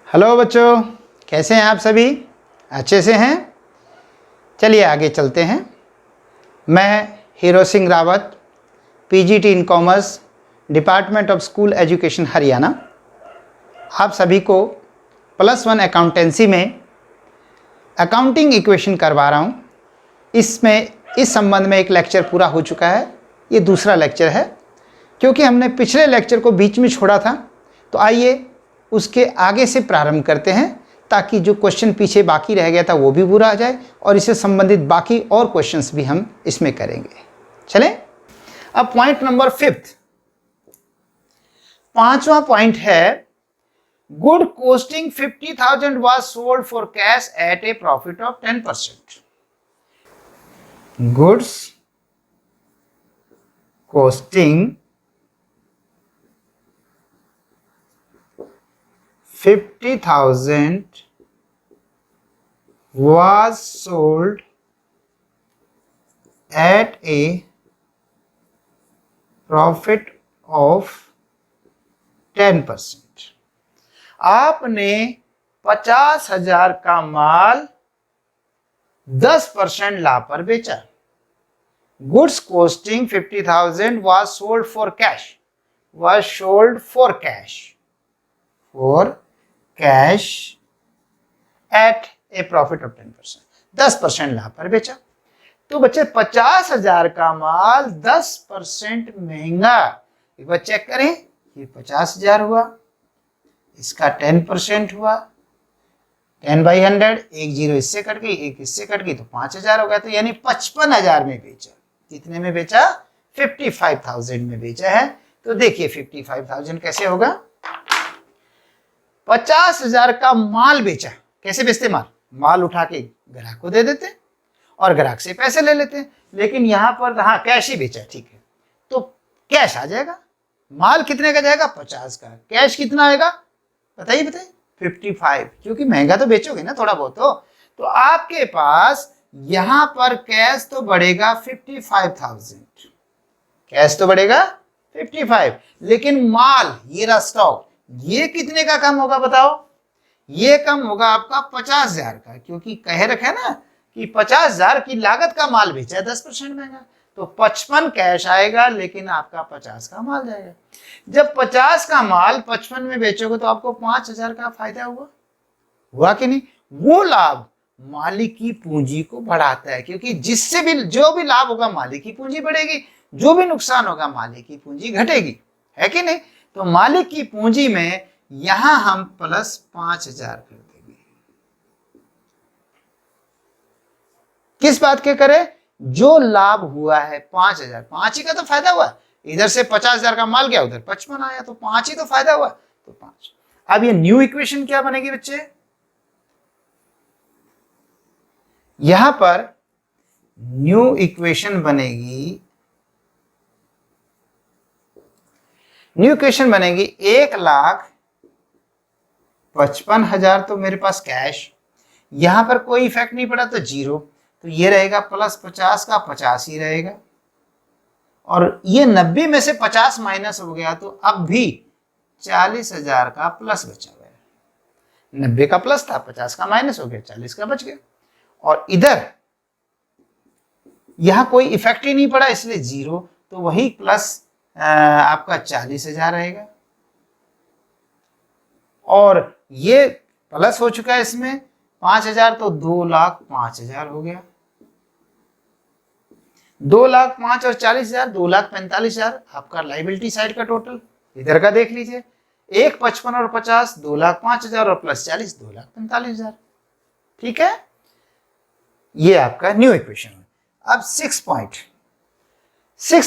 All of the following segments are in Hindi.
हेलो बच्चों, कैसे हैं आप सभी? अच्छे से हैं? चलिए आगे चलते हैं। मैं hero Singh Rawat, PGT in commerce, department of school education Haryana, आप सभी को +1 अकाउंटेंसी में अकाउंटिंग इक्वेशन करवा रहा हूँ। इस संबंध में एक लेक्चर पूरा हो चुका है, ये दूसरा लेक्चर है। क्योंकि हमने पिछले लेक्चर को बीच में छोड़ा था, तो आइए उसके आगे से प्रारंभ करते हैं, ताकि जो क्वेश्चन पीछे बाकी रह गया था वो भी पूरा आ जाए और इससे संबंधित बाकी और क्वेश्चंस भी हम इसमें करेंगे। चलें, अब पॉइंट नंबर 5, पांचवा पॉइंट है, good costing 50,000 was sold for cash at a profit of 10%. Goods costing 50,000 was sold at a profit of 10%. आपने 50,000 का माल 10% लाभ पर बेचा। Goods costing 50,000 was sold for cash, was sold for cash at a profit of 10%, 10% लाभ पर बेचा। तो बच्चे 50,000 का माल 10% महंगा, एक बार चेक करें, ये 50,000 हुआ, इसका 10% हुआ, 10/100, एक जीरो इससे कट गई, एक इससे कट गई, तो 5,000 हो गया। तो यानी 55,000 में बेचा। कितने में बेचा? 55,000 में बेचा है। तो देखिए 55,000 कैसे होगा? 50,000 का माल बेचा। कैसे बेचते माल? माल उठा के ग्राहक को दे देते और ग्राहक से पैसे ले लेते हैं। लेकिन यहां पर हाँ कैश ही बेचा, ठीक है, तो कैश आ जाएगा। माल कितने का जाएगा? 50 का। कैश कितना आएगा? बताइए 55, क्योंकि महंगा तो बेचोगे ना थोड़ा बहुत। तो आपके पास यहां पर कैश तो बढ़ेगा 55,000, कैश तो बढ़ेगा 55, लेकिन माल, ये रहा स्टॉक, ये कितने का कम होगा बताओ? ये कम होगा आपका 50,000 का, क्योंकि कह रखा है ना कि 50,000 की लागत का माल बेचा है 10% महंगा। तो 55 कैश आएगा, लेकिन आपका 50 का माल जाएगा। जब 50 का माल 55 में बेचोगे तो आपको 5,000 का फायदा हुआ कि नहीं? वो लाभ मालिक की पूंजी को बढ़ाता है, क्योंकि जिससे भी जो भी लाभ होगा मालिक की पूंजी बढ़ेगी, जो भी नुकसान होगा मालिक की पूंजी घटेगी, है कि नहीं? तो मालिक की पूंजी में यहां हम +5,000 कर देंगे। किस बात के करें? जो लाभ हुआ है 5,000, 5 ही का तो फायदा हुआ। इधर से 50,000 का माल गया, उधर 55 आया, तो 5 ही तो फायदा हुआ, तो 5। अब ये न्यू इक्वेशन क्या बनेगी बच्चे? यहां पर न्यू इक्वेशन बनेगी, न्यू इक्वेशन बनेगी 1,55,000। तो मेरे पास कैश, यहां पर कोई इफेक्ट नहीं पड़ा तो जीरो, तो ये रहेगा +50 का 50 ही रहेगा। और ये 90 में से 50 माइनस हो गया, तो अब भी 40,000 का प्लस बचा हुआ है। 90 का प्लस था, 50 का माइनस हो गया, 40 का बच गया। और इधर यहां कोई इफेक्ट ही नहीं पड़ा, इसलिए जीरो, तो वही प्लस आपका 40,000 रहेगा। और ये प्लस हो चुका है इसमें 5,000, तो 2,05,000 हो गया। 2,05,000 और 40,000, 2,45,000 आपका लाइबिलिटी साइड का टोटल। इधर का देख लीजिए, 1,55 और 50, 2,05,000 और प्लस 40, 2,45,000। ठीक है, ये आपका न्यू इक्वेशन है। अब 6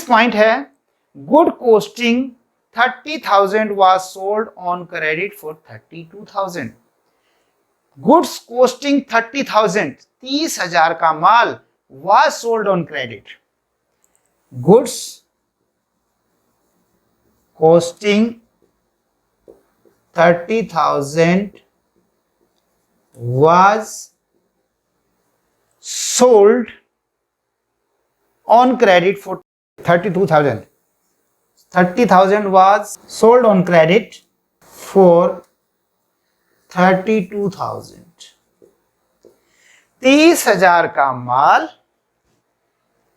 पॉइंट है, good costing 30,000 was sold on credit for 32,000. Goods costing 30,000, 30,000 का माल was sold on credit. Goods costing 30,000 was sold on credit for 32,000. 30,000 was sold on credit for 32,000। 30,000 का माल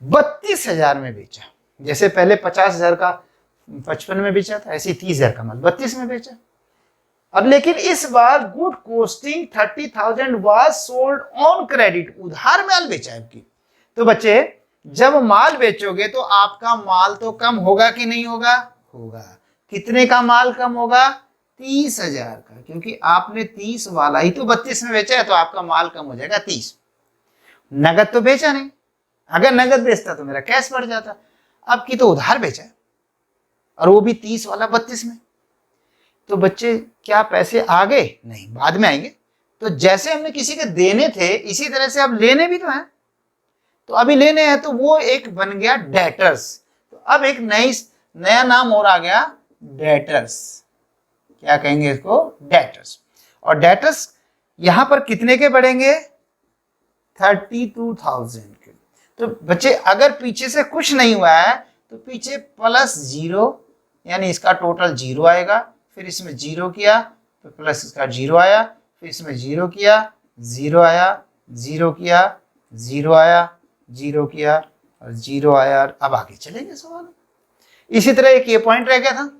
32,000 में बेचा। जैसे पहले 50,000 का 55 में बेचा था, ऐसे 30,000 का माल 32 में बेचा। अब लेकिन इस बार good costing 30,000 was sold on credit, उधार माल बेचा है आपकी। तो बच्चे जब माल बेचोगे तो आपका माल तो कम होगा कि नहीं होगा? होगा। कितने का माल कम होगा? 30,000 का, क्योंकि आपने 30 वाला ही तो 32 में बेचा है, तो आपका माल कम हो जाएगा 30। नगद तो बेचा नहीं, अगर नगद बेचता तो मेरा कैश बढ़ जाता। अब की तो उधार बेचा है और वो भी 30 वाला 32 में। तो बच्चे क्या पैसे आ गए? नहीं, बाद में आएंगे। तो जैसे हमने किसी के देने थे इसी तरह से अब लेने भी तो हैं। तो अभी लेने हैं तो वो एक बन गया डेटर्स। तो अब एक नया नाम और आ गया, डेटर्स। क्या कहेंगे इसको? डेटर्स। और डेटर्स यहां पर कितने के बढ़ेंगे? 32,000 के। तो बच्चे अगर पीछे से कुछ नहीं हुआ है तो पीछे प्लस 0, यानी इसका टोटल 0 आएगा। फिर इसमें 0 किया तो प्लस इसका 0 आया, फिर इसमें 0 किया 0 आया, 0 किया 0 आया, 0 किया और 0 आया। अब आगे चलेंगे सवाल। इसी तरह एक ये पॉइंट रह गया था,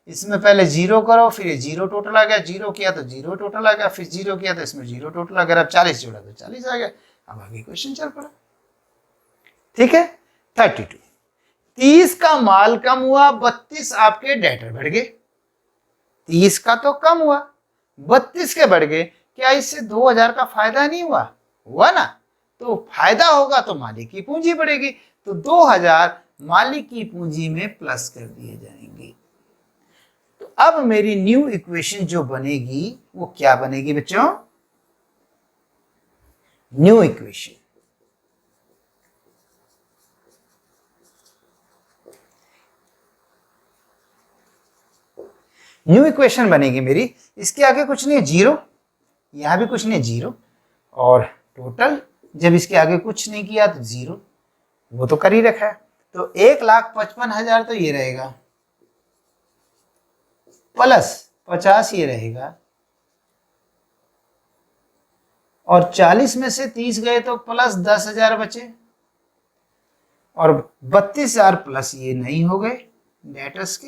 इसमें पहले 0 करो, फिर ये 0 टोटल आ गया, 0 किया तो 0 टोटल आ गया, फिर 0 किया तो इसमें 0 टोटल आ गया। अब 40 जोड़ा तो 40 आ गया। अब आगे क्वेश्चन चल पड़ा। ठीक है, 32। 30 का माल कम हुआ, 32 आपके डेटर बढ़ गए। 30 का तो कम हुआ, 32 के बढ़ गए। क्या इससे 2,000 का फायदा नहीं हुआ? हुआ ना। तो फायदा होगा तो मालिक की पूंजी बढ़ेगी, तो 2,000 मालिक की पूंजी में प्लस कर दिए जाएंगे। तो अब मेरी न्यू इक्वेशन जो बनेगी वो क्या बनेगी बच्चों? न्यू इक्वेशन बनेगी मेरी। इसके आगे कुछ नहीं है, 0। यहां भी कुछ नहीं, 0। और टोटल जब इसके आगे कुछ नहीं किया तो 0, वो तो कर ही रखा है। तो 1,55,000 तो ये रहेगा, प्लस 50 ये रहेगा, और 40 में से 30 गए तो प्लस 10,000 बचे, और 32,000 प्लस ये नहीं हो गए डेटर्स के,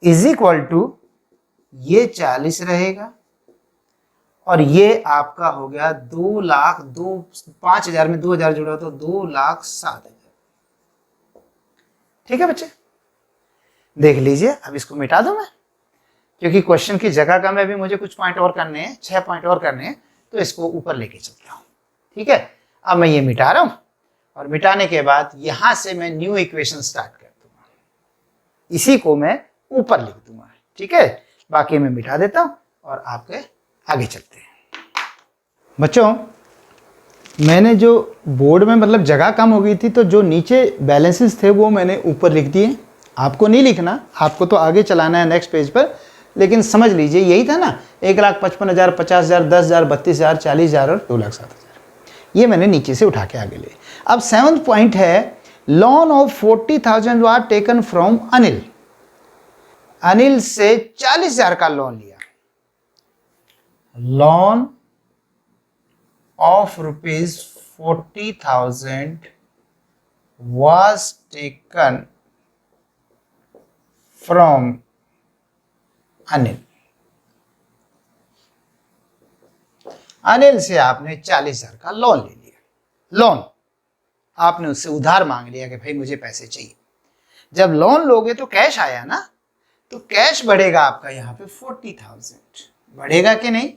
इज इक्वल टू ये 40 रहेगा, और ये आपका हो गया 5,000 में 2,000 जुड़ा तो 2,07,000। ठीक है बच्चे, देख लीजिए। अब इसको मिटा दूं मैं, क्योंकि क्वेश्चन की जगह कम है, अभी मुझे कुछ पॉइंट और करने हैं, 6 पॉइंट और करने हैं, तो इसको ऊपर लेके चलता हूं। ठीक है, अब मैं ये मिटा रहा हूं, और मिटाने के बाद यहां से मैं न्यू इक्वेशन स्टार्ट कर दूंगा, इसी को मैं ऊपर लिख दूंगा। ठीक है, बाकी मैं मिटा देता हूं और आपके आगे चलते हैं। बच्चों, मैंने जो बोर्ड में मतलब जगह कम हो गई थी, तो जो नीचे बैलेंसेस थे वो मैंने ऊपर लिख दिए। आपको नहीं लिखना, आपको तो आगे चलाना है नेक्स्ट पेज पर, लेकिन समझ लीजिए यही था ना, 1,55,000, 50,000, 10,000, 32,000, 40,000 और 2,07,000, ये मैंने नीचे से उठा के आगे ले। अब 7th पॉइंट है, loan of 40,000 was taken from Anil. Anil से 40,000 का लोन लिया। Loan of ₹40,000 was taken from Anil. Anil से आपने 40,000 का लोन ले लिया। लोन आपने उससे उधार मांग लिया कि भाई मुझे पैसे चाहिए। जब लोन लोगे तो कैश आया ना, तो कैश बढ़ेगा आपका यहां पे 40,000। बढ़ेगा कि नहीं?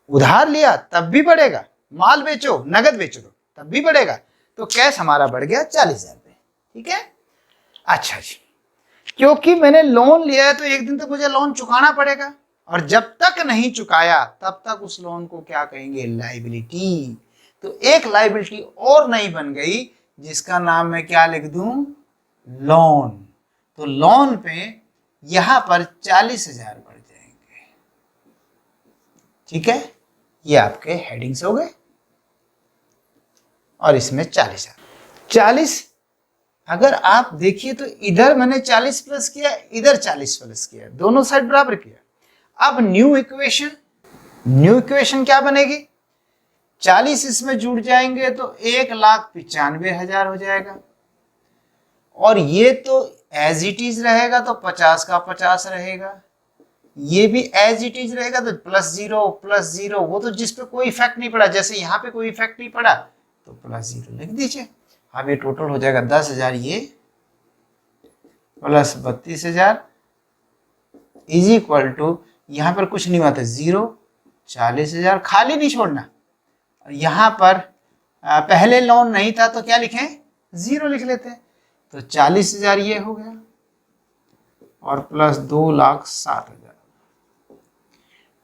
उधार लिया तब भी बढ़ेगा, माल बेचो नगद बेचो तब भी बढ़ेगा। तो कैश हमारा बढ़ गया 40,000 पे। ठीक है, अच्छा जी, क्योंकि मैंने लोन लिया है तो एक दिन तो मुझे लोन चुकाना पड़ेगा, और जब तक नहीं चुकाया तब तक उस लोन को क्या कहेंगे? लायबिलिटी। तो एक लायबिलिटी और नई बन गई, जिसका नाम मैं क्या लिख दूं? लोन। तो लोन पे यहां पर 40,000 बढ़ जाएंगे। ठीक है, ये आपके हेडिंग्स हो गए, और इसमें 40,000। 40 अगर आप देखिए तो इधर मैंने 40 प्लस किया, इधर 40 प्लस किया, दोनों साइड बराबर किया। अब न्यू इक्वेशन क्या बनेगी? 40 इसमें जुड़ जाएंगे तो 1,95,000 हो जाएगा, और ये तो एज इट इज रहेगा तो 50 का 50 रहेगा, ये भी एज इट इज रहेगा तो +0 वो तो जिस पे कोई इफेक्ट नहीं पड़ा, जैसे यहाँ पे कोई इफेक्ट नहीं पड़ा तो +0 लिख दीजिए। अब ये टोटल हो जाएगा 10,000 ये प्लस 32,000 इज इक्वल टू, यहाँ पर कुछ नहीं हुआ था 0, 40,000 खाली नहीं छोड़ना। और यहाँ पर पहले लोन नहीं था तो क्या लिखें? 0 लिख लेते हैं। तो 40,000 ये हो गया और प्लस 2,07,000,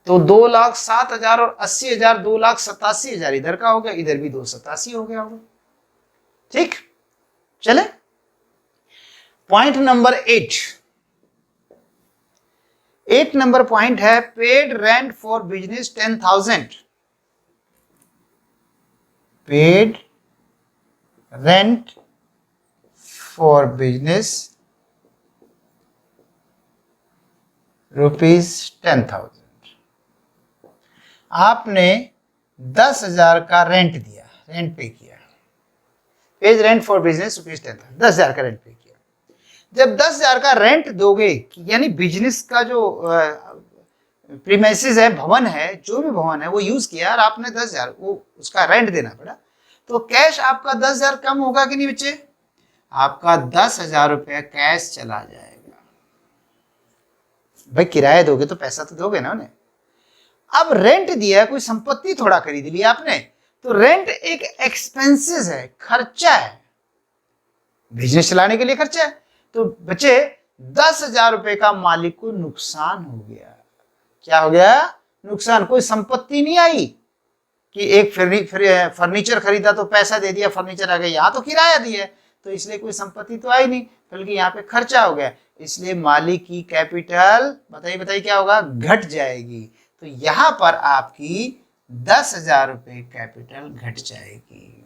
तो 2,07,000 और 80,000 2,87,000 इधर का हो गया, इधर भी 287 हो गया होगा। ठीक, चले पॉइंट नंबर 8 नंबर पॉइंट है paid rent for business 10,000, paid rent for business ₹10,000। आपने 10,000 का रेंट दिया, रेंट पे किया, पेज रेंट फॉर बिजनेस ₹10,000, 10,000 का रेंट पे किया। जब 10,000 का रेंट दोगे, यानी बिजनेस का जो प्रीमाइसेस है, भवन है, जो भी भवन है वो यूज किया और आपने 10,000 वो उसका रेंट देना पड़ा, तो कैश आपका 10,000 कम होगा कि नहीं बच्चे? आपका 10,000 रुपया कैश चला जाएगा। भाई किराया दोगे तो पैसा तो दोगे ना उन्हें। अब रेंट दिया, कोई संपत्ति थोड़ा खरीद लिया आपने, तो रेंट एक एक्सपेंसेस है, खर्चा है, बिजनेस चलाने के लिए खर्चा है। तो बच्चे 10,000 रुपए का मालिक को नुकसान हो गया। क्या हो गया? नुकसान। कोई संपत्ति नहीं आई कि एक फर्नीचर खरीदा तो पैसा दे दिया, फर्नीचर आ गया, यहाँ तो किराया दिया तो इसलिए कोई संपत्ति तो आई नहीं, बल्कि यहाँ पे खर्चा हो गया, इसलिए मालिक की कैपिटल बताइए क्या होगा? घट जाएगी। तो यहाँ पर आपकी 10,000 रुपए कैपिटल घट जाएगी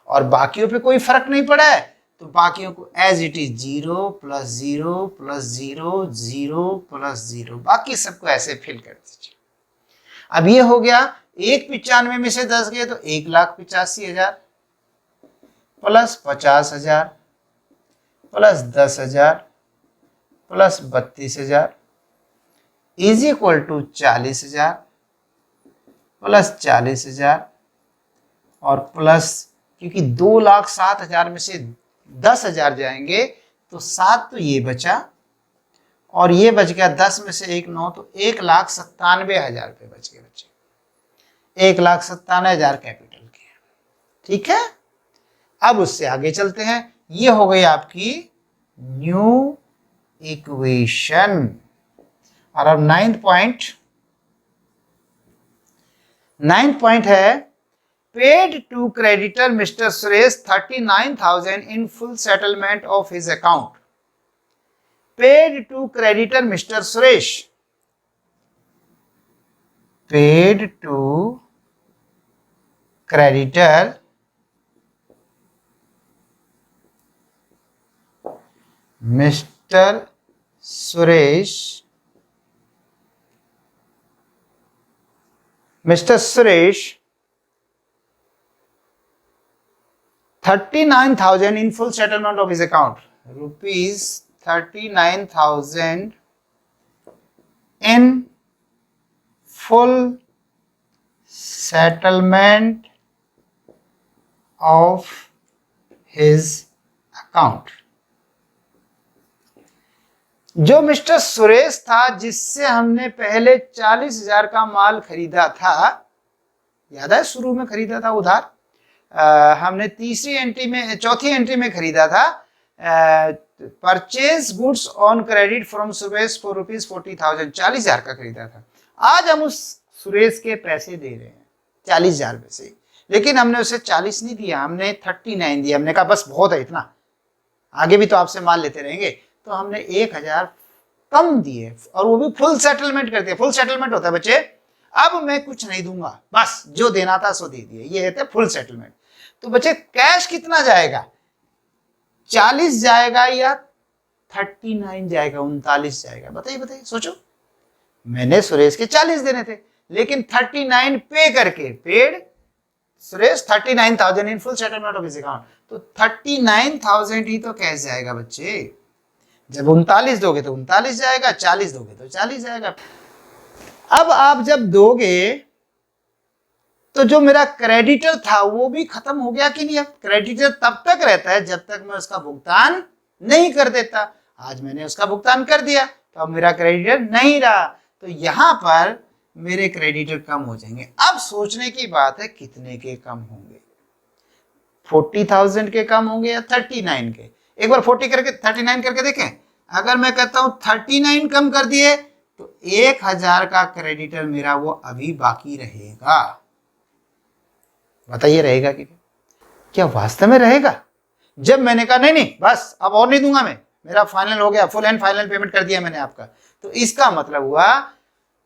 और बाकियों पे कोई फर्क नहीं पड़ा है, तो बाकियों को एज इट इज 0 + 0 + 0 0 + 0 बाकी सबको ऐसे फिल कर दीजिए। अब ये हो गया 195 में से 10 गए तो 1,85,000 plus 50,000 plus 10,000 plus 32,000 is equal to 40,000 plus 40,000 और प्लस, क्योंकि 2,07,000 में से 10,000 जाएंगे तो 7 तो ये बचा और ये बच गया 10 में से 1 9, तो 1,97,000 रुपये बच गए बच्चे। 1,97,000 कैपिटल के। ठीक है, अब उससे आगे चलते हैं। ये हो गई आपकी न्यू इक्वेशन। और अब 9th पॉइंट है paid to creditor mister Suresh 39,000 in full settlement of his account. Paid to creditor mister Suresh, paid to creditor mister Suresh 39,000 in full settlement of his account. ₹39,000 in full settlement of his account. जो मिस्टर सुरेश था, जिससे हमने पहले 40,000 का माल खरीदा था, याद है शुरू में खरीदा था उधार, हमने चौथी एंट्री में खरीदा था, purchase goods on credit from Suresh for ₹40,000, 40,000 का खरीदा था। आज हम उस सुरेश के पैसे दे रहे हैं 40,000 में से, लेकिन हमने उसे 40 नहीं दिया, हमने 39 दिया। हमने कहा बस बहुत है इतना, आगे भी तो आपसे माल लेते रहेंगे, तो हमने 1,000 कम दिए और वो भी फुल सेटलमेंट कर दिया। फुल सेटलमेंट होता है बच्चे, अब मैं कुछ नहीं दूंगा, बस जो देना था सो दे दिए, ये कहते हैं फुल सेटलमेंट। तो बच्चे कैश कितना जाएगा? 40 जाएगा या 39 जाएगा, 39 जाएगा? बताइए सोचो। मैंने सुरेश के 40 देने थे, लेकिन 39 पे करके paid Suresh 39,000 in full settlement of his account, तो 39,000 ही तो कैश जाएगा बच्चे। जब 39 दोगे तो 39 जाएगा, 40 दोगे तो 40 जाएगा। अब आप जब दोगे तो जो मेरा क्रेडिटर था वो भी खत्म हो गया कि नहीं। अब क्रेडिटर तब तक रहता है जब तक मैं उसका भुगतान नहीं कर देता। आज मैंने उसका भुगतान कर दिया तो अब मेरा क्रेडिटर नहीं रहा, तो यहां पर मेरे क्रेडिटर कम हो जाएंगे। अब सोचने की बात है कितने के कम होंगे, 40,000 के कम होंगे या 39 के। एक बार 40 करके 39 करके देखें। अगर मैं कहता हूं 39 कम कर दिए तो 1,000 का क्रेडिटर मेरा वो अभी बाकी रहेगा। बताइए रहेगा कि क्या वास्तव में रहेगा? जब मैंने कहा नहीं नहीं बस अब और नहीं दूंगा मैं, मेरा फाइनल हो गया, फुल एंड फाइनल पेमेंट कर दिया मैंने आपका, तो इसका मतलब हुआ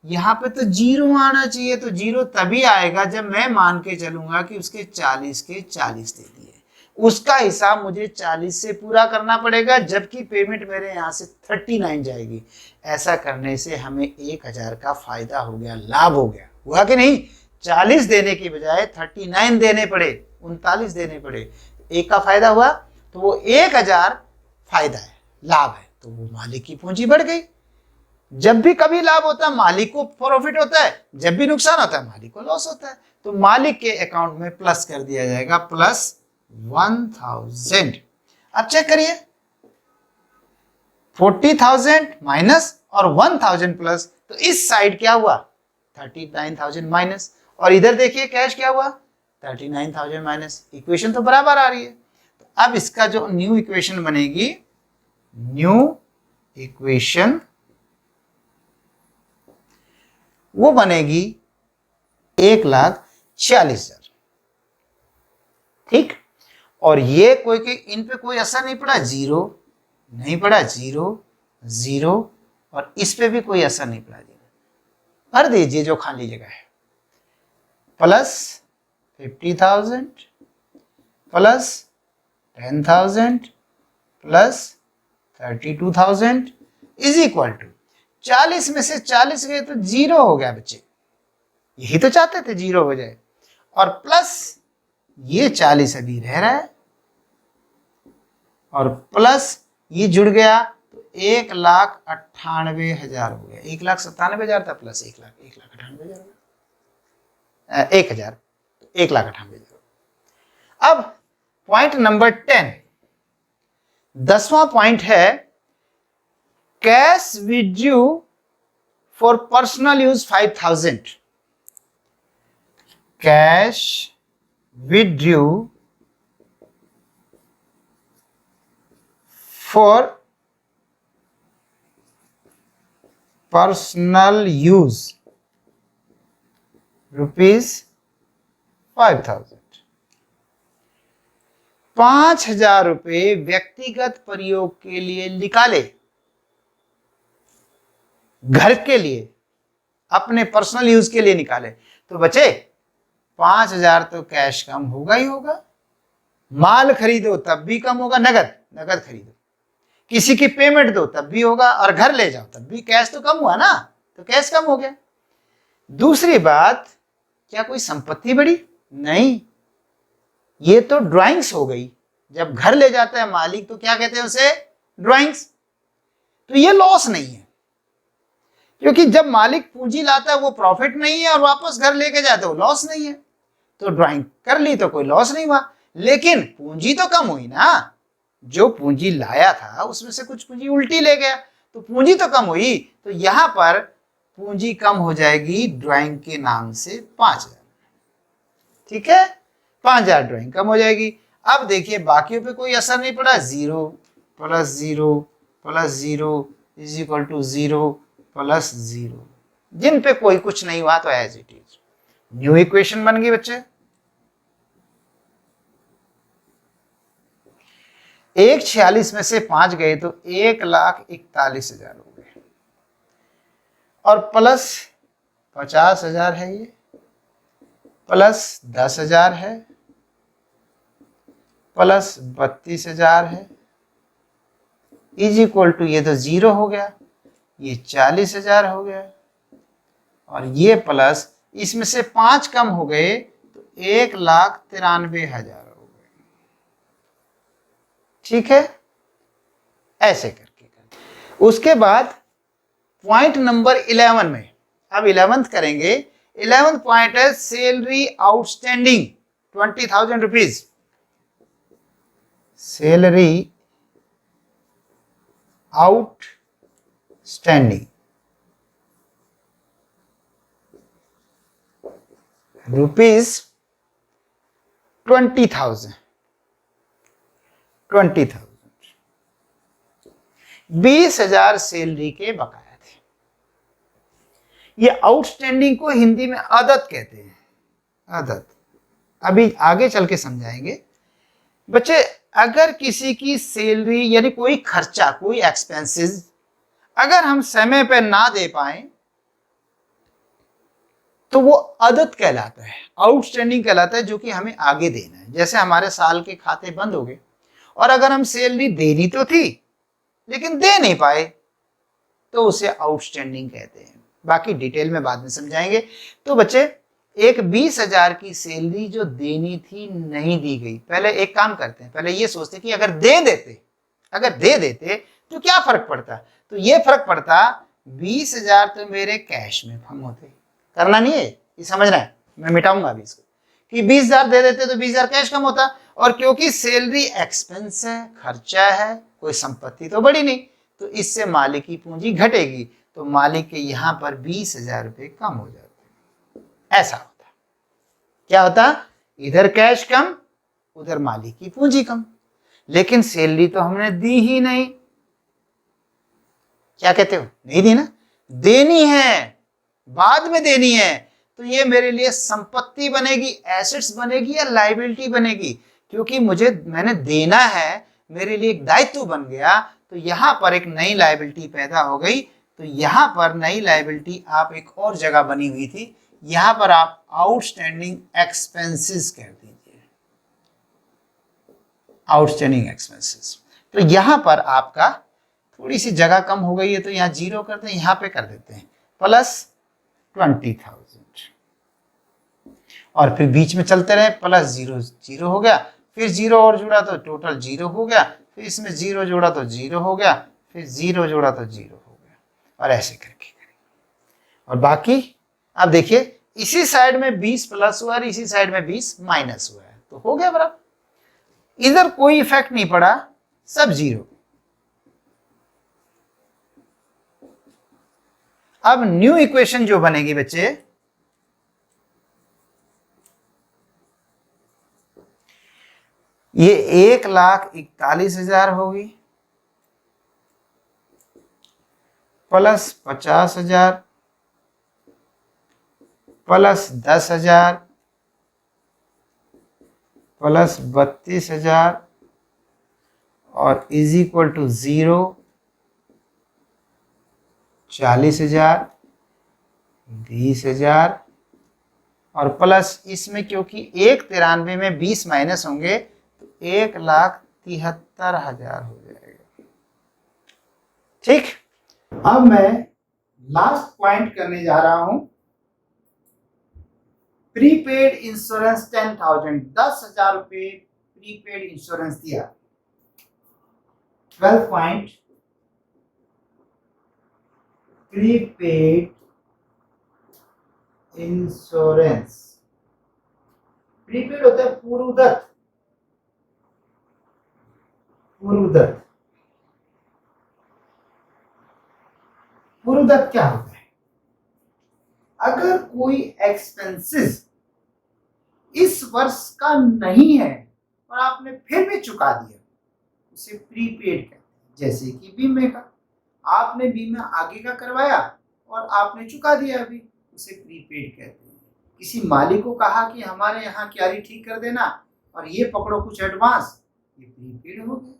यहां पे तो जीरो आना चाहिए। तो जीरो तभी आएगा जब मैं मान के चलूंगा कि उसके 40 के 40 दे दिए, उसका हिसाब मुझे 40 से पूरा करना पड़ेगा, जबकि पेमेंट मेरे यहाँ से 39 जाएगी। ऐसा करने से हमें 1,000 का फायदा हो गया, लाभ हो गया। हुआ कि नहीं? 40 देने की बजाय 39 देने पड़े, 39 देने पड़े, एक का फायदा हुआ, तो वो 1,000 फायदा है, लाभ है, तो वो मालिक की पूंजी बढ़ गई। जब भी कभी लाभ होता है मालिक को प्रॉफिट होता है, जब भी नुकसान होता है मालिक को लॉस होता है। तो मालिक के अकाउंट में प्लस कर दिया जाएगा, प्लस 1,000। अब चेक करिए, 40,000 माइनस और 1,000 प्लस, तो इस साइड क्या हुआ? 39,000 माइनस, और इधर देखिए कैश क्या हुआ? 39,000 माइनस। इक्वेशन तो बराबर आ रही है। तो अब इसका जो न्यू इक्वेशन बनेगी, न्यू इक्वेशन वो बनेगी 1,40,000। ठीक, और ये कोई इन पे कोई असर नहीं पड़ा, जीरो नहीं पड़ा, जीरो जीरो, और इस पे भी कोई असर नहीं पड़ा, जीरो भर दीजिए जो खाली जगह है। Plus 50,000 plus 10,000 plus 32,000 is equal to 40 में से 40 गए तो जीरो हो गया बच्चे, यही तो चाहते थे जीरो हो जाए, और प्लस ये 40 अभी रह रहा है, और प्लस ये जुड़ गया तो 1,98,000 हो गया। 1,97,000 था प्लस 1,98,000 हो गया, 1,000, 1,98,000। अब पॉइंट नंबर 10, 10वां पॉइंट है, cash withdrew for personal use 5,000। Cash withdrew for personal use ₹5,000। 5,000 रुपये व्यक्तिगत प्रयोग के लिए निकाले, घर के लिए, अपने पर्सनल यूज के लिए निकाले, तो बचे 5,000 तो कैश कम होगा ही होगा। माल खरीदो तब भी कम होगा, नगद खरीदो, किसी की पेमेंट दो तब भी होगा, और घर ले जाओ तब भी कैश तो कम हुआ ना, तो कैश कम हो गया। दूसरी बात, क्या कोई संपत्ति बढ़ी? नहीं, ये तो ड्राइंग्स हो गई। जब घर ले जाता है मालिक तो क्या कहते हैं उसे? ड्राइंग्स। तो ये लॉस नहीं है, क्योंकि जब मालिक पूंजी लाता है वो प्रॉफिट नहीं है, और वापस घर लेके जाता है वो लॉस नहीं है। तो ड्राइंग कर ली तो कोई लॉस नहीं हुआ, लेकिन पूंजी तो कम हुई ना। जो पूंजी लाया था उसमें से कुछ पूंजी उल्टी ले गया, तो पूंजी तो कम हुई। तो यहां पर पूंजी कम हो जाएगी ड्राइंग के नाम से 5,000। ठीक है, 5,000 ड्राइंग कम हो जाएगी। अब देखिए बाकियों पे कोई असर नहीं पड़ा, 0 plus 0 plus 0 is equal to 0 plus 0। जिन पे कोई कुछ नहीं हुआ तो as it is new equation बन गई बच्चे। 1,46 में से 5 गए तो 1,41,000 हो गए, और प्लस 50,000 है, ये प्लस 10,000 है, प्लस 32,000 है, इज इक्वल टू ये तो 0 हो गया, ये 40,000 हो गया, और ये प्लस, इसमें से 5 कम हो गए तो 1,93,000 हो गए। ठीक है, ऐसे करके उसके बाद पॉइंट नंबर 11 में, अब 11th करेंगे। 11th पॉइंट है salary outstanding 20,000 rupees. Salary outstanding rupees 20,000। 20,000 salary के बकाया थे। ये आउटस्टैंडिंग को हिंदी में आदत कहते हैं, आदत। अभी आगे चल के समझाएंगे बच्चे। अगर किसी की सैलरी यानी कोई खर्चा, कोई एक्सपेंसेस अगर हम समय पर ना दे पाए तो वो आदत कहलाता है, आउटस्टैंडिंग कहलाता है, जो कि हमें आगे देना है। जैसे हमारे साल के खाते बंद हो गए और अगर हम सैलरी देनी तो थी लेकिन दे नहीं पाए तो उसे आउटस्टैंडिंग कहते हैं। बाकी डिटेल में बाद में समझाएंगे। तो बच्चे, एक 20,000 की सैलरी जो देनी थी नहीं दी गई। पहले एक काम करते हैं, पहले ये सोचते कि अगर दे देते तो क्या फर्क पड़ता। तो ये फर्क पड़ता, 20,000 तो मेरे कैश में कम होते। करना नहीं है, ये समझना है, मैं मिटाऊंगा अभी इसको, कि 20,000 दे देते तो 20,000 कैश कम होता। और क्योंकि सैलरी एक्सपेंस है, खर्चा है, कोई संपत्ति तो बड़ी नहीं, तो इससे मालिक की पूंजी घटेगी, तो मालिक के यहाँ पर 20,000 रुपये कम हो जाते। ऐसा होता, क्या होता, इधर कैश कम, उधर मालिक की पूंजी कम। लेकिन सैलरी तो हमने दी ही नहीं। क्या कहते हो, नहीं दी ना, देनी है, बाद में देनी है। तो ये मेरे लिए संपत्ति बनेगी, एसेट्स बनेगी या लायबिलिटी बनेगी, क्योंकि मैंने देना है, मेरे लिए एक दायित्व बन गया। तो यहां पर एक नई लायबिलिटी पैदा हो गई। तो यहां पर नई लायबिलिटी आप एक और जगह बनी हुई थी, यहां पर आप आउटस्टैंडिंग एक्सपेंसेस कह दीजिए, आउटस्टैंडिंग एक्सपेंसेस। तो यहां पर आपका थोड़ी सी जगह कम हो गई है, तो यहां 0 करते हैं, यहां पे कर देते हैं प्लस 20,000 और फिर बीच में चलते रहे, प्लस 0 0 हो गया, फिर 0 और जुड़ा तो टोटल 0 हो गया, फिर इसमें 0 जोड़ा तो 0 हो गया, फिर 0 जोड़ा तो 0 हो गया, और ऐसे करके करेंगे। और बाकी अब देखिए, इसी साइड में 20 प्लस हुआ है, इसी साइड में 20 माइनस हुआ है, तो हो गया बराबर। इधर कोई इफेक्ट नहीं पड़ा, सब 0। अब न्यू इक्वेशन जो बनेगी बच्चे, ये 1,41,000 होगी प्लस 50,000 प्लस 10,000 प्लस 32,000 और इज इक्वल टू 0, 40,000, 20,000 और प्लस इसमें क्योंकि 1,93 में 20 माइनस होंगे तो 1,73,000 हो जाएगा। ठीक, अब मैं लास्ट पॉइंट करने जा रहा हूं, प्रीपेड इंश्योरेंस 10,000, 10,000 रुपये प्रीपेड इंश्योरेंस दिया। 12 पॉइंट, प्रीपेड इंश्योरेंस। प्रीपेड होता है पूर्वदत्त, पूर्वदत्त। पूर्वदत्त क्या होता है, अगर कोई एक्सपेंसेस इस वर्ष का नहीं है और आपने फिर भी चुका दिया, उसे प्रीपेड कहते हैं। जैसे कि बीमे का, आपने बीमा आगे का करवाया और आपने चुका दिया अभी, उसे प्रीपेड कहते हैं। किसी मालिक को कहा कि हमारे यहाँ क्यारी ठीक कर देना और ये पकड़ो कुछ एडवांस, ये प्रीपेड हो गया।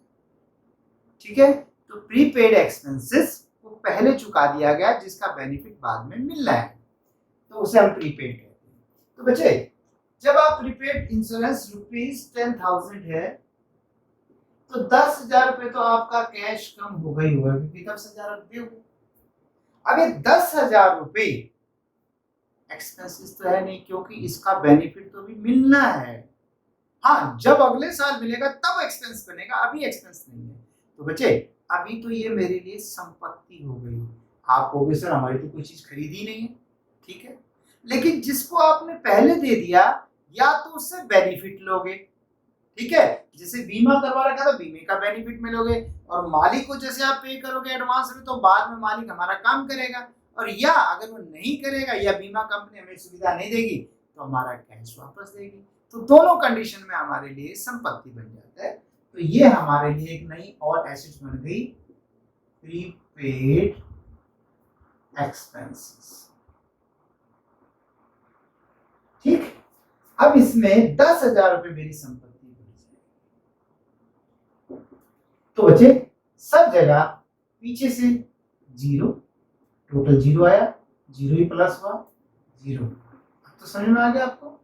ठीक है, तो प्रीपेड एक्सपेंसेस को पहले चुका दिया गया जिसका बेनिफिट बाद में मिलना है, तो उसे हम प्रीपेड कहते हैं। तो बच्चे, जब आप प्रीपेड इंश्योरेंस ₹10,000 है तो 10,000 रुपये तो आपका कैश कम हो गई होगा, क्योंकि 10,000 रुपये हो। अब ये 10,000 रुपये एक्सपेंसेस तो है नहीं, क्योंकि इसका बेनिफिट तो भी मिलना है। हाँ, जब अगले साल मिलेगा तब एक्सपेंस बनेगा, अभी एक्सपेंस नहीं है। तो बच्चे अभी तो ये मेरे लिए संपत्ति हो गई। आप कहोगे सर हमारी तो कोई चीज खरीदी नहीं है, ठीक है, लेकिन जिसको आपने पहले दे दिया या तो उससे बेनिफिट लोगे, ठीक है, जैसे बीमा करवा रखा तो बीमे का बेनिफिट मिलोगे, और मालिक को जैसे आप पे करोगे एडवांस में तो बाद में मालिक हमारा काम करेगा, और या अगर वो नहीं करेगा या बीमा कंपनी हमें सुविधा नहीं देगी तो हमारा कैश वापस देगी। तो दोनों कंडीशन में हमारे लिए संपत्ति बन जाता है। तो ये हमारे लिए एक नई और एसेट बन गई, प्रीपेड एक्सपेंसेस। ठीक, अब इसमें 10,000 रुपए मेरी संपत्ति बन जाएगी। तो बच्चे सब जगह पीछे से 0, टोटल 0 आया, 0 ही प्लस हुआ 0। अब तो समझ में आ गया आपको?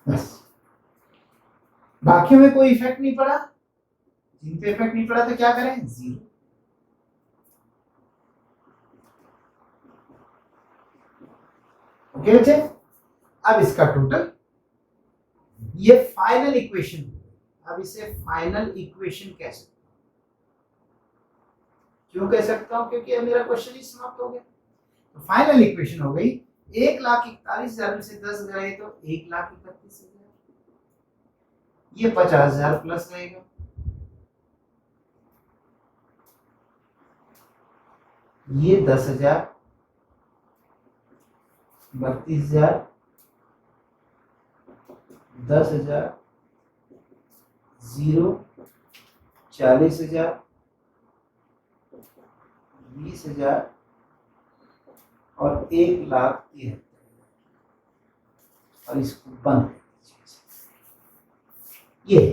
बस बाकी में कोई इफेक्ट नहीं पड़ा, जिन पे इफेक्ट नहीं पड़ा तो क्या करें, 0। ओके बच्चे, अब इसका टोटल, ये फाइनल इक्वेशन, अब इसे फाइनल इक्वेशन कह सकते हैं। क्यों कह सकता हूं? क्योंकि अब मेरा क्वेश्चन ही समाप्त हो गया। तो फाइनल इक्वेशन हो गई 1,41,000 में से 10 गए तो 1,31,000, ये 50,000 प्लस रहेगा, ये 10,000, 32,000, 10,000, 0, 40,000, 20,000 और 1,73,000, और इसको बंद कर दीजिए।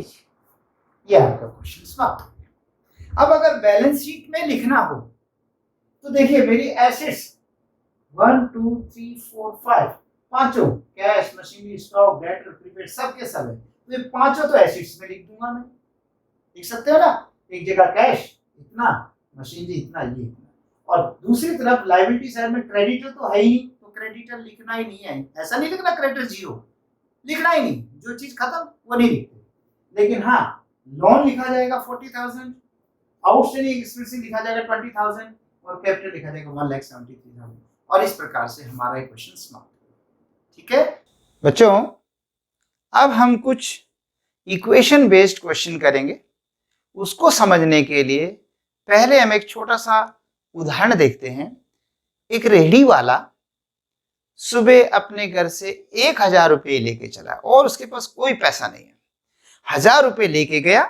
ये आपका क्वेश्चन समाप्त हो गया। अब अगर बैलेंस शीट में लिखना हो तो देखिए मेरी एसेट्स 1 2 3 4 5 पांचों, cash, machinery, stock, debtor, prepaid, सब के सब है, तो ये पांचों तो एसेट्स में लिख दूंगा मैं। लिख सकते हो ना, एक जगह कैश इतना, मशीनरी इतना, ये इतना, और दूसरी तरफ लायबिलिटी साइड में क्रेडिटर तो है ही, तो क्रेडिटर लिखना ही नहीं है। ऐसा नहीं लिखना क्रेडिटर 0, लिखना ही नहीं, जो चीज खत्म वो नहीं लिखते। लेकिन हाँ, लोन लिखा जाएगा 40,000, आउटस्टैंडिंग एक्सपेंसेस लिखा जाएगा 20,000, और कैपिटल लिखा जाएगा 1,73,000, और इस प्रकार से हमारा क्वेश्चन समाप्त हो। ठीक है बच्चों, अब हम कुछ इक्वेशन बेस्ड क्वेश्चन करेंगे। उसको समझने के लिए पहले हम एक छोटा सा उदाहरण देखते हैं। एक रेहड़ी वाला सुबह अपने घर से 1,000 रुपये लेके चला और उसके पास कोई पैसा नहीं है। 1,000 रुपये लेके गया,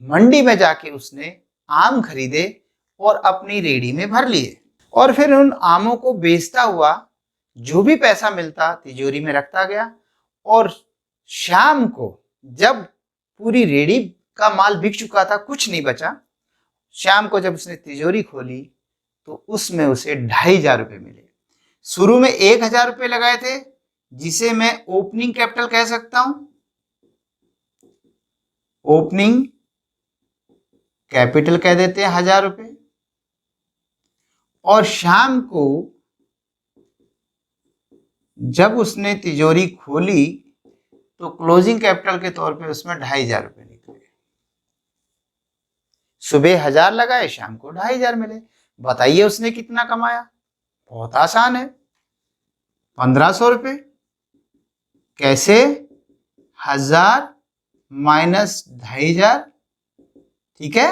मंडी में जाके उसने आम खरीदे और अपनी रेहड़ी में भर लिए, और फिर उन आमों को बेचता हुआ जो भी पैसा मिलता तिजोरी में रखता गया, और शाम को जब पूरी रेहड़ी का माल बिक चुका था, कुछ नहीं बचा, शाम को जब उसने तिजोरी खोली तो उसमें उसे 2,500 रुपये मिले। शुरू में 1,000 रुपये लगाए थे, जिसे मैं ओपनिंग कैपिटल कह सकता हूं, ओपनिंग कैपिटल कह देते हैं 1,000 रुपये, और शाम को जब उसने तिजोरी खोली तो क्लोजिंग कैपिटल के तौर पे उसमें 2,500 रुपये निकले। सुबह 1,000 लगाए, शाम को 2,500 मिले। बताइए उसने कितना कमाया? बहुत आसान है, 1,500 रुपये। कैसे? 1,000 माइनस 2,500, ठीक है,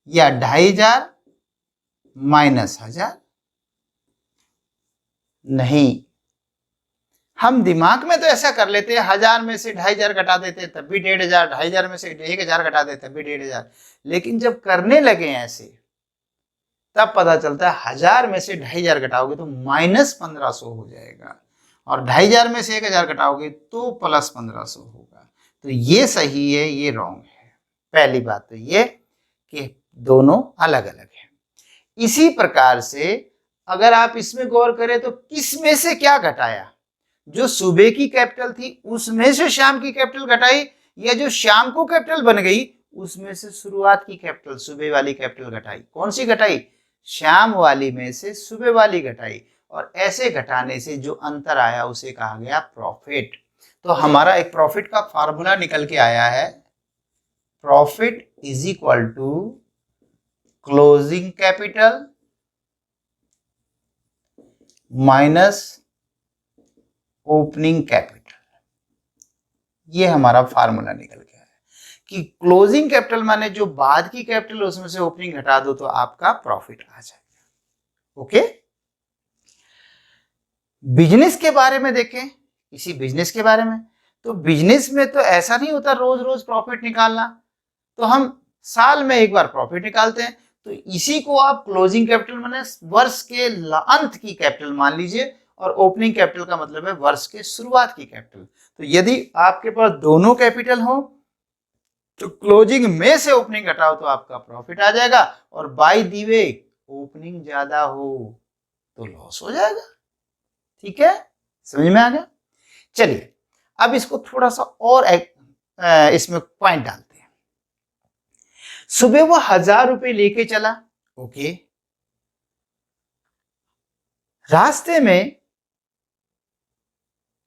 या 2,500 माइनस 1,000। नहीं, हम दिमाग में तो ऐसा कर लेते हैं, 1,000 में से 2,500 घटा देते तब भी 1,500, 2,500 में से 1,000 घटा देते तब भी 1,500। लेकिन जब करने लगे ऐसे तब पता चलता है 1,000 में से 2,500 घटाओगे तो -1,500 हो जाएगा, और 2,500 में से 1,000 घटाओगे तो +1,500 होगा। तो ये सही है, ये रॉन्ग है। पहली बात तो ये कि दोनों अलग अलग हैं। इसी प्रकार से अगर आप इसमें गौर करें तो किस में से क्या घटाया? जो सुबह की कैपिटल थी उसमें से शाम की कैपिटल घटाई, या जो शाम को कैपिटल बन गई उसमें से शुरुआत की कैपिटल, सुबह वाली कैपिटल घटाई? कौन सी घटाई? शाम वाली में से सुबह वाली घटाई, और ऐसे घटाने से जो अंतर आया उसे कहा गया प्रॉफिट। तो हमारा एक प्रॉफिट का फार्मूला निकल के आया है, profit is equal to closing capital minus opening capital. ये हमारा फार्मूला निकल गया है कि क्लोजिंग कैपिटल माने जो बाद की कैपिटल उसमें से ओपनिंग घटा दो तो आपका प्रॉफिट आ जाएगा। ओके, बिजनेस के बारे में देखें, इसी बिजनेस के बारे में, तो बिजनेस में तो ऐसा नहीं होता रोज रोज प्रॉफिट निकालना, तो हम साल में एक बार प्रॉफिट निकालते हैं। तो इसी को आप क्लोजिंग कैपिटल माने वर्ष के अंत की कैपिटल मान लीजिए, और ओपनिंग कैपिटल का मतलब है वर्ष के शुरुआत की कैपिटल। तो यदि आपके पास दोनों कैपिटल हो तो क्लोजिंग में से ओपनिंग घटाओ तो आपका प्रॉफिट आ जाएगा, और बाय द वे ओपनिंग ज्यादा हो तो लॉस हो जाएगा। ठीक है, समझ में आ गया? चलिए अब इसको थोड़ा सा और इसमें पॉइंट डालते हैं। सुबह वो 1000 रुपए लेके चला, ओके, रास्ते में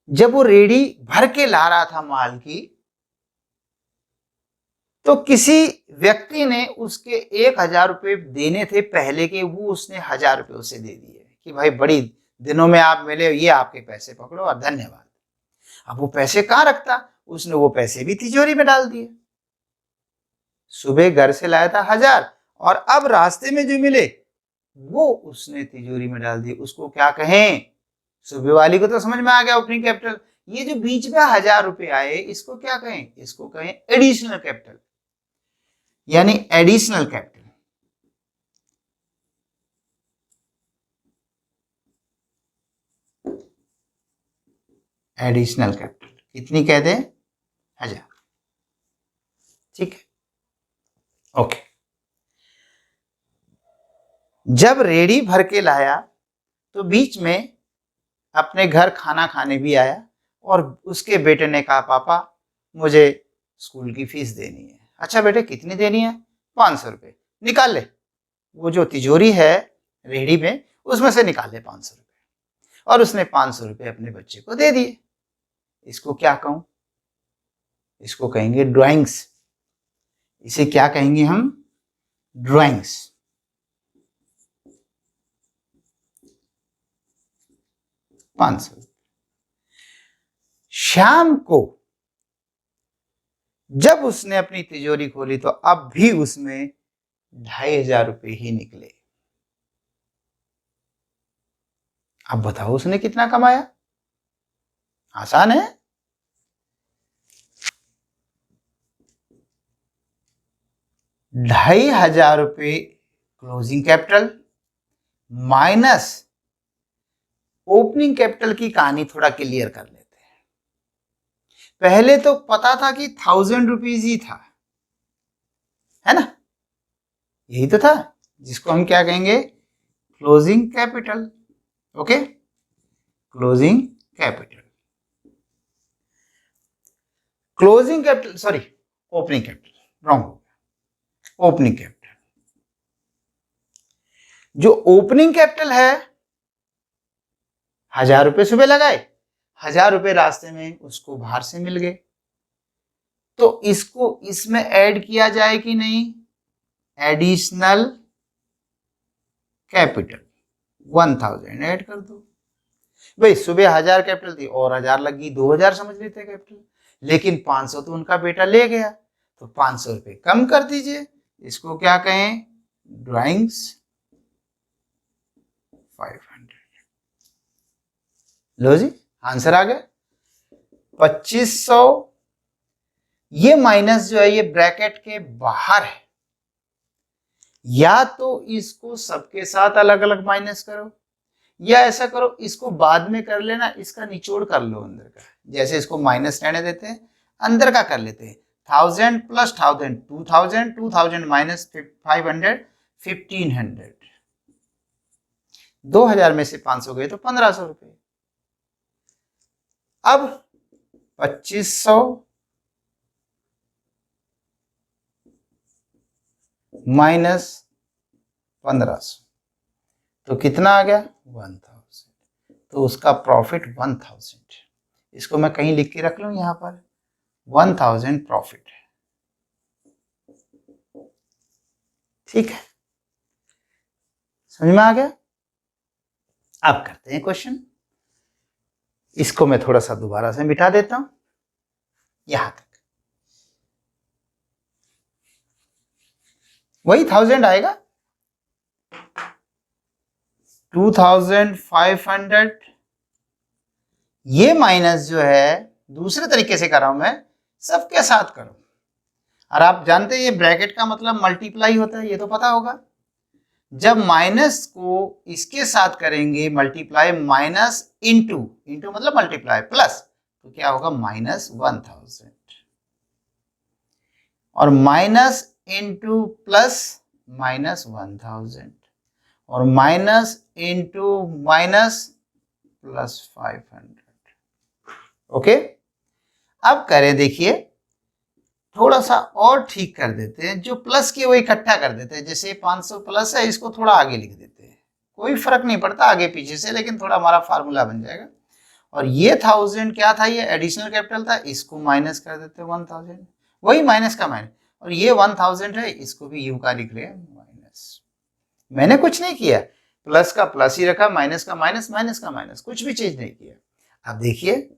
जब वो रेडी भर के ला रहा था माल की, तो किसी व्यक्ति ने उसके 1000 रुपए देने थे पहले के, वो उसने 1000 रुपए उसे दे दिए कि भाई बड़ी दिनों में आप मिले, ये आपके पैसे पकड़ो और धन्यवाद। अब वो पैसे कहाँ रखता, उसने वो पैसे भी तिजोरी में डाल दिए। सुबह घर से लाया था 1000 और अब रास्ते में जो मिले वो उसने तिजोरी में डाल दिए। उसको क्या कहें? सुबह वाली को तो समझ में आ गया ओपनिंग कैपिटल। ये जो बीच में 1000 रुपए आए इसको क्या कहें? इसको कहें एडिशनल कैपिटल, यानी एडिशनल कैपिटल। एडिशनल कैपिटल कितनी कह दें? 1000। ठीक है, ओके। जब रेडी भर के लाया तो बीच में अपने घर खाना खाने भी आया, और उसके बेटे ने कहा पापा मुझे स्कूल की फीस देनी है। अच्छा बेटे कितनी देनी है? 500 रुपये। निकाल ले, वो जो तिजोरी है रेडी में उसमें से निकाल ले 500 रुपये, और उसने 500 रुपये अपने बच्चे को दे दिए। इसको क्या कहूं? इसको कहेंगे ड्राइंग्स। इसे क्या कहेंगे हम? ड्राइंग्स। शाम को जब उसने अपनी तिजोरी खोली तो अब भी उसमें 2500 रुपये ही निकले। अब बताओ उसने कितना कमाया? आसान है। 2500 रुपये closing capital minus opening capital की कहानी थोड़ा क्लियर कर लेते हैं। पहले तो पता था कि 1000 रुपीज ही था, है ना? यही तो था जिसको हम क्या कहेंगे? Closing capital. Okay, closing capital. Closing capital, sorry opening capital, wrong हो गया। ओपनिंग कैपिटल, जो ओपनिंग कैपिटल है 1000 रुपये सुबह लगाए, 1000 रुपये रास्ते में उसको बाहर से मिल गए, तो इसको इसमें ऐड किया जाए कि नहीं? एडिशनल कैपिटल 1000 ऐड कर दो। भाई सुबह 1000 कैपिटल थी और 1000 लगी, 2000 समझ लेते हैं कैपिटल, लेकिन 500 तो उनका बेटा ले गया, तो 500 रुपये कम कर दीजिए। इसको क्या कहें? ड्राइंग्स 500। लो जी, आंसर आ गया 2500। ये माइनस जो है ये ब्रैकेट के बाहर है, या तो इसको सबके साथ अलग अलग माइनस करो, या ऐसा करो इसको बाद में कर लेना, इसका निचोड़ कर लो अंदर का। जैसे इसको माइनस रहने देते हैं, अंदर का कर लेते हैं। 1000 प्लस 1000 2000, 2000 माइनस 500 1500। 2000 में से 500 गए तो 1500 रुपये। अब 2500 माइनस 1500, तो कितना आ गया 1000, तो उसका प्रॉफिट 1000। इसको मैं कहीं लिख के रख लूं यहां पर 1000 प्रॉफिट है, ठीक है, समझ में आ गया। अब करते हैं क्वेश्चन। इसको मैं थोड़ा सा दोबारा से मिटा देता हूं यहां तक, वही 1000 आएगा, 2500। ये माइनस जो है दूसरे तरीके से कर रहा हूं मैं, सबके साथ करो। और आप जानते हैं ये ब्रैकेट का मतलब मल्टीप्लाई होता है, ये तो पता होगा। जब माइनस को इसके साथ करेंगे मल्टीप्लाई, माइनस इंटू, इंटू मतलब मल्टीप्लाई, प्लस, तो क्या होगा -1000, और माइनस इंटू प्लस -1000, और minus into minus plus 500। Okay, अब करें, देखिए थोड़ा सा और ठीक कर देते हैं, जो प्लस की वो इकट्ठा कर देते हैं। जैसे 500 प्लस है, इसको थोड़ा आगे लिख देते हैं, कोई फर्क नहीं पड़ता आगे पीछे से, लेकिन थोड़ा हमारा फार्मूला बन जाएगा। और ये 1000 क्या था, ये एडिशनल कैपिटल था, इसको माइनस कर देते हैं 1000, वही माइनस का माइनस। और ये 1000 है, इसको भी यूं का लिख रहे हैं माइनस। मैंने कुछ नहीं किया, प्लस का प्लस ही रखा, माइनस का माइनस, माइनस का माइनस, कुछ भी चीज नहीं किया। अब देखिए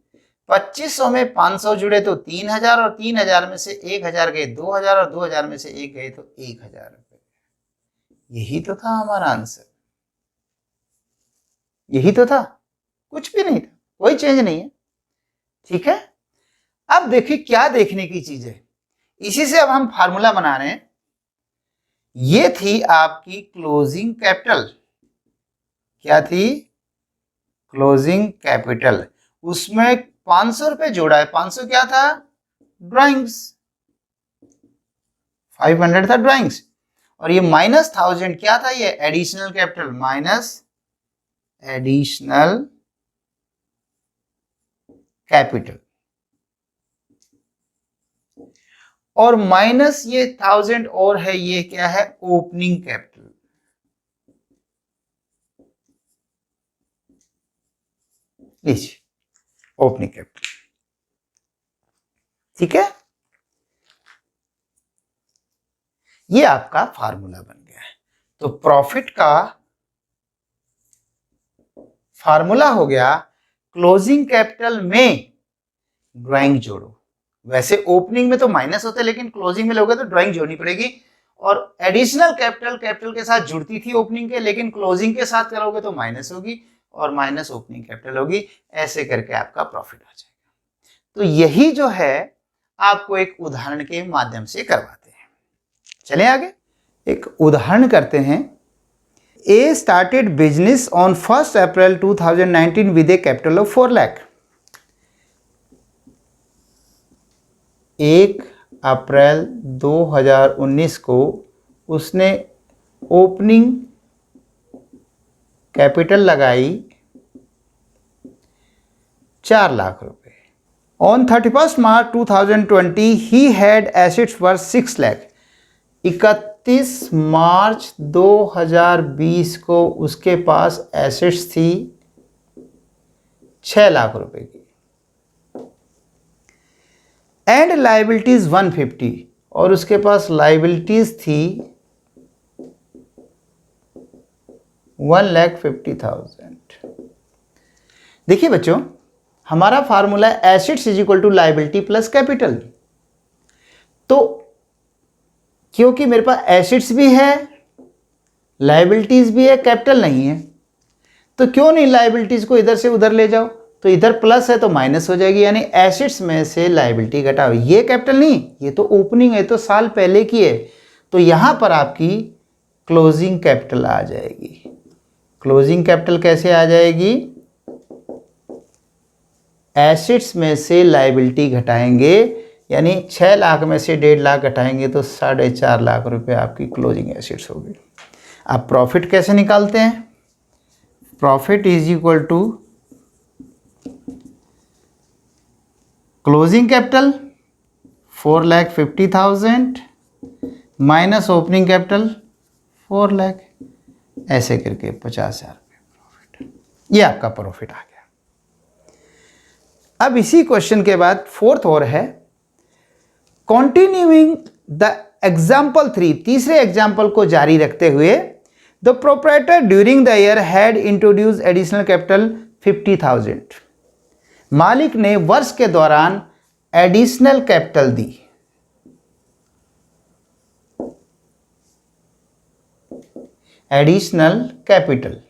2500 में 500 जुड़े तो 3000, और 3000 में से 1000 गए 2000, और 2000 में से 1 गए तो 1000 रुपए। यही तो था हमारा आंसर, यही तो था, कुछ भी नहीं था, कोई चेंज नहीं है, ठीक है। अब देखिए क्या देखने की चीज है, इसी से अब हम फार्मूला बना रहे हैं। ये थी आपकी क्लोजिंग कैपिटल, क्या थी, क्लोजिंग कैपिटल। उसमें 500 रुपए जोड़ा है, 500 क्या था, ड्राइंग्स, 500 था ड्राइंग्स, और ये -1000 क्या था, ये additional capital, minus additional capital, और माइनस ये 1000 और है, ये क्या है, ओपनिंग कैपिटल। लीजिए ओपनिंग कैपिटल, ठीक है। ये आपका फार्मूला बन गया है। तो प्रॉफिट का फार्मूला हो गया, क्लोजिंग कैपिटल में ड्राइंग जोड़ो। वैसे ओपनिंग में तो माइनस होते, लेकिन क्लोजिंग में लोगे तो ड्राइंग जोड़नी पड़ेगी। और एडिशनल कैपिटल कैपिटल के साथ जुड़ती थी ओपनिंग के, लेकिन क्लोजिंग के साथ करोगे तो माइनस होगी, और माइनस ओपनिंग कैपिटल होगी। ऐसे करके आपका प्रॉफिट हो जाएगा। तो यही जो है आपको एक उदाहरण के माध्यम से करवाते हैं। चलें आगे, एक उदाहरण करते हैं। A started business on 1 April 2019 with a capital of 4 lakh. 1 अप्रैल 2019 को उसने ओपनिंग कैपिटल लगाई 4 लाख रुपए। On 31 March 2020 he had assets worth 6 lakh. 31 मार्च 2020 को उसके पास एसेट्स थी 6 लाख रुपए की, एंड लाइबिलिटीज 150, और उसके पास लाइबिलिटीज थी 1,50,000। देखिए बच्चों, हमारा formula assets is equal to liability plus capital. तो क्योंकि मेरे पास एसेट्स भी है, लाइबिलिटीज भी है, कैपिटल नहीं है, तो क्यों नहीं लाइबिलिटीज को इधर से उधर ले जाओ। तो इधर प्लस है तो माइनस हो जाएगी, यानी एसेट्स में से लाइबिलिटी घटाओ। ये कैपिटल नहीं, ये तो ओपनिंग है, तो साल पहले की है, तो यहां पर आपकी क्लोजिंग कैपिटल आ जाएगी। क्लोजिंग कैपिटल कैसे आ जाएगी, एसेट्स में से लाइबिलिटी घटाएंगे, यानी 6 लाख में से 1.5 लाख घटाएंगे तो 4.5 लाख रुपए आपकी क्लोजिंग एसेट्स होगी। अब प्रॉफिट कैसे निकालते हैं, profit is equal to closing capital 4,50,000 minus opening capital 4 lakh. ऐसे करके 50,000 रुपये प्रॉफिट, ये आपका प्रॉफिट आ गया। अब इसी क्वेश्चन के बाद फोर्थ और है, कंटिन्यूइंग द एग्जाम्पल 3, तीसरे एग्जाम्पल को जारी रखते हुए, the proprietor during the year had introduce additional capital 50,000, मालिक ने वर्ष के दौरान एडिशनल कैपिटल दी। एडिशनल कैपिटल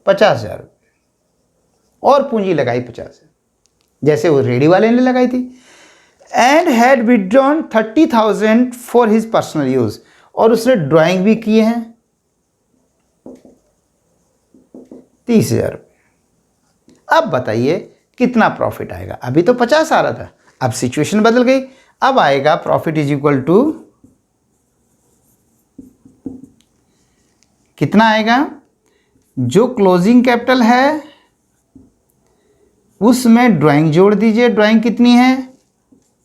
50,000 रुपये और पूंजी लगाई 50,000, जैसे वो रेडी वाले ने लगाई थी। And had withdrawn 30,000 for his personal use, और उसने ड्राइंग भी किए हैं 30,000 रुपये। अब बताइए कितना प्रॉफिट आएगा। अभी तो 50 आ रहा था, अब सिचुएशन बदल गई, अब आएगा प्रॉफिट इज इक्वल टू कितना आएगा, जो क्लोजिंग कैपिटल है उसमें ड्राइंग जोड़ दीजिए, ड्राइंग कितनी है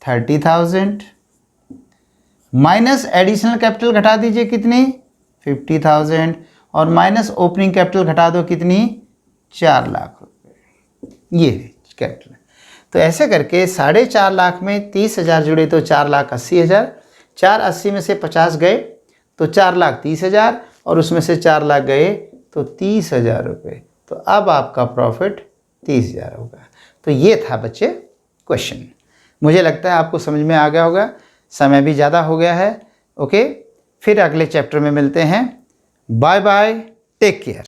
30,000, माइनस एडिशनल कैपिटल घटा दीजिए कितनी 50,000, और माइनस ओपनिंग कैपिटल घटा दो कितनी 4 लाख रुपए, ये कैपिटल। तो ऐसे करके 4.5 लाख में 30,000 जुड़े तो 4,80,000, 480 में से 50 गए तो 4,30,000, और उसमें से 4 लाख गए तो 30,000 रुपये। तो अब आपका प्रॉफिट 30,000 होगा। तो ये था बच्चे क्वेश्चन। मुझे लगता है आपको समझ में आ गया होगा, समय भी ज़्यादा हो गया है। ओके, फिर अगले चैप्टर में मिलते हैं। Bye bye, take care.